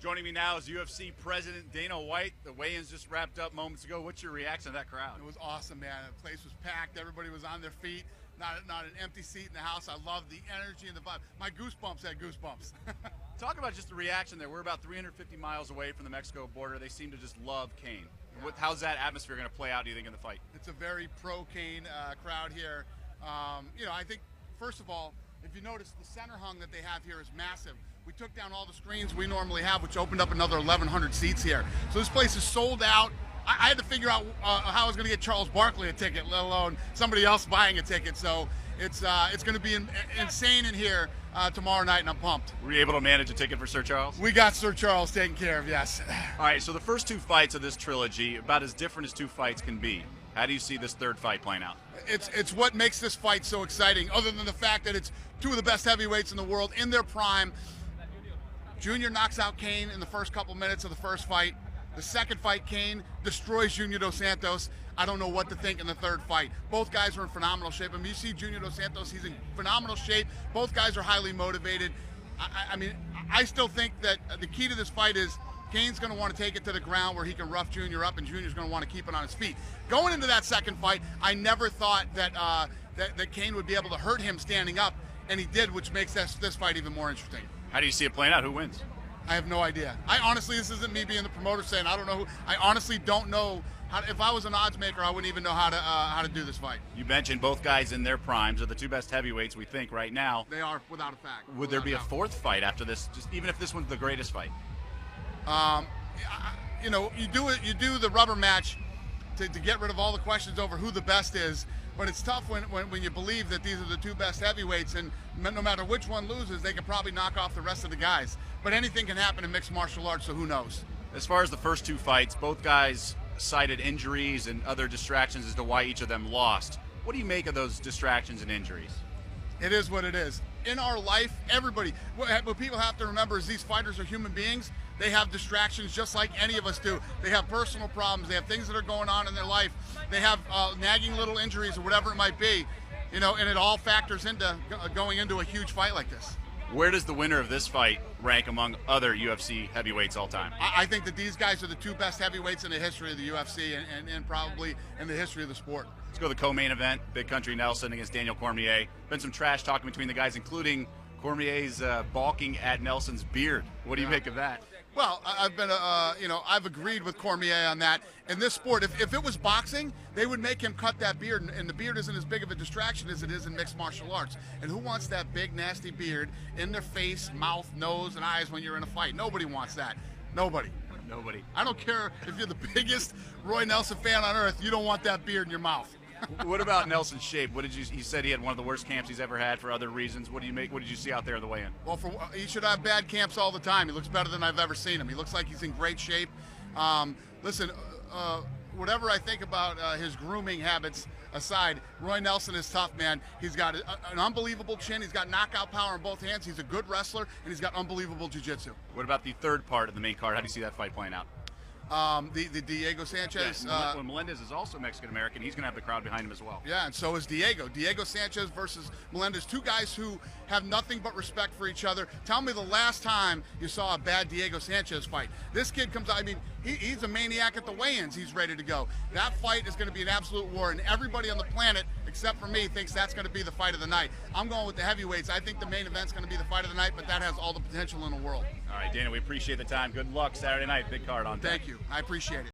Joining me now is UFC President Dana White. The weigh-ins just wrapped up moments ago. What's your reaction to that crowd? It was awesome, man. The place was packed. Everybody was on their feet. Not an empty seat in the house. I love the energy and the vibe. My goosebumps had goosebumps. Talk about just the reaction there. We're about 350 miles away from the Mexico border. They seem to just love Cain. Yeah. How's that atmosphere going to play out, do you think, in the fight? It's a very pro-Cain crowd here. I think, first of all, if you notice, the center hung that they have here is massive. We took down all the screens we normally have, which opened up another 1,100 seats here. So this place is sold out. I had to figure out how I was going to get Charles Barkley a ticket, let alone somebody else buying a ticket. So it's going to be insane in here tomorrow night, and I'm pumped. Were you able to manage a ticket for Sir Charles? We got Sir Charles taken care of, yes. All right, so the first two fights of this trilogy, about as different as two fights can be. How do you see this third fight playing out? It's what makes this fight so exciting, other than the fact that it's two of the best heavyweights in the world in their prime. Junior knocks out Cain in the first couple minutes of the first fight. The second fight, Cain destroys Junior Dos Santos. I don't know what to think in the third fight. Both guys are in phenomenal shape. I mean, you see Junior Dos Santos, he's in phenomenal shape. Both guys are highly motivated. I still think that the key to this fight is Cain's going to want to take it to the ground where he can rough Junior up, and Junior's going to want to keep it on his feet. Going into that second fight, I never thought that that Cain would be able to hurt him standing up, and he did, which makes this fight even more interesting. How do you see it playing out? Who wins? I have no idea. This isn't me being the promoter saying I don't know. I honestly don't know. If I was an odds maker, I wouldn't even know how to do this fight. You mentioned both guys in their primes are the two best heavyweights we think right now. They are, without a fact. Would there be a fourth fight after this? Just even if this one's the greatest fight. You do the rubber match to get rid of all the questions over who the best is. But it's tough when you believe that these are the two best heavyweights, and no matter which one loses, they can probably knock off the rest of the guys. But anything can happen in mixed martial arts, so who knows? As far as the first two fights, both guys cited injuries and other distractions as to why each of them lost. What do you make of those distractions and injuries? It is what it is. In our life, everybody, what people have to remember is these fighters are human beings. They have distractions just like any of us do. They have personal problems. They have things that are going on in their life. They have nagging little injuries or whatever it might be, and it all factors into going into a huge fight like this. Where does the winner of this fight rank among other UFC heavyweights all time? I think that these guys are the two best heavyweights in the history of the UFC and probably in the history of the sport. Let's go to the co-main event, Big Country Nelson against Daniel Cormier. Been some trash talking between the guys, including Cormier's balking at Nelson's beard. What do you make of that? Well, I've agreed with Cormier on that. In this sport, if it was boxing, they would make him cut that beard, and the beard isn't as big of a distraction as it is in mixed martial arts. And who wants that big, nasty beard in their face, mouth, nose, and eyes when you're in a fight? Nobody wants that. Nobody. I don't care if you're the biggest Roy Nelson fan on earth, you don't want that beard in your mouth. What about Nelson's shape? He said he had one of the worst camps he's ever had for other reasons. What did you see out there on the weigh-in? Well, he should have bad camps all the time. He looks better than I've ever seen him. He looks like he's in great shape. Whatever I think about his grooming habits aside, Roy Nelson is tough, man. He's got an unbelievable chin. He's got knockout power in both hands. He's a good wrestler, and he's got unbelievable jiu-jitsu. What about the third part of the main card? How do you see that fight playing out? The Diego Sanchez. Yeah, Melendez is also Mexican-American. He's going to have the crowd behind him as well. Yeah, and so is Diego. Diego Sanchez versus Melendez. Two guys who have nothing but respect for each other. Tell me the last time you saw a bad Diego Sanchez fight. This kid comes out, he's a maniac at the weigh-ins. He's ready to go. That fight is going to be an absolute war, and everybody on the planet, except for me, thinks that's going to be the fight of the night. I'm going with the heavyweights. I think the main event's going to be the fight of the night, but that has all the potential in the world. All right, Dana, we appreciate the time. Good luck Saturday night. Big card on deck. Thank you. I appreciate it.